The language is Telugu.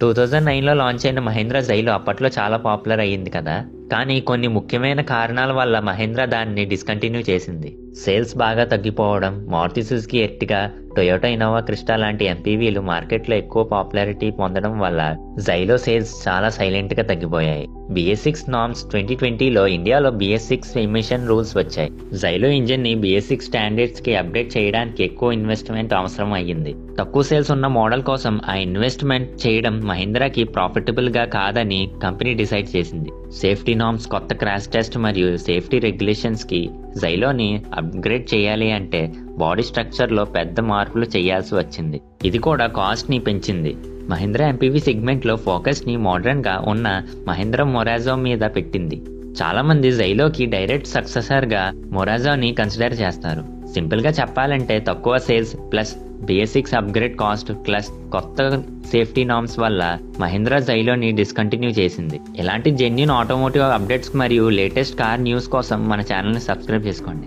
2009లో లాంచ్ అయిన మహీంద్రా జైలో అప్పట్లో చాలా పాపులర్ అయ్యింది కదా. కానీ కొన్ని ముఖ్యమైన కారణాల వల్ల మహీంద్రా దాన్ని డిస్కంటిన్యూ చేసింది. సేల్స్ బాగా తగ్గిపోవడం, Maruti Suzuki Ertiga, Toyota Innova Crysta లాంటి ఎంపీవీలు మార్కెట్లో ఎక్కువ పాపులారిటీ పొందడం వల్ల జైలో సేల్స్ చాలా సైలెంట్గా తగ్గిపోయాయి. BS6 నార్మ్స్ 2020లో ఇండియాలో BS6 ఎమిషన్ రూల్స్ వచ్చాయి. జైలో ఇంజిన్ని BS6 స్టాండర్డ్స్కి అప్డేట్ చేయడానికి ఎక్కువ ఇన్వెస్ట్మెంట్ అవసరం అయ్యింది. తక్కువ సేల్స్ ఉన్న మోడల్ కోసం ఆ ఇన్వెస్ట్మెంట్ చేయడం మహీంద్రాకి ప్రాఫిటబుల్గా కాదని కంపెనీ డిసైడ్ చేసింది. సేఫ్టీ నార్మ్స్, కొత్త క్రాష్ టెస్ట్ మరియు సేఫ్టీ రెగ్యులేషన్స్కి జైలోని అప్గ్రేడ్ చేయాలి అంటే బాడీ స్ట్రక్చర్లో పెద్ద మార్పులు చేయాల్సి వచ్చింది. ఇది కూడా కాస్ట్ని పెంచింది. మహీంద్రా ఎంపీవీ సెగ్మెంట్లో ఫోకస్ని మోడర్న్గా ఉన్న మహీంద్రా మొరాజో మీద పెట్టింది. చాలామంది జైలోకి డైరెక్ట్ సక్సెసర్గా మొరాజోని కన్సిడర్ చేస్తారు. సింపుల్గా చెప్పాలంటే తక్కువ sales plus BS6 upgrade cost plus కొత్త సేఫ్టీ నార్మ్స్ వల్ల మహీంద్రా జైలోని డిస్కంటిన్యూ చేసింది. ఇలాంటి జెన్యూన్ ఆటోమోటివ్ అప్డేట్స్ మరియు లేటెస్ట్ కార్ న్యూస్ కోసం మన ఛానల్ని సబ్స్క్రైబ్ చేసుకోండి.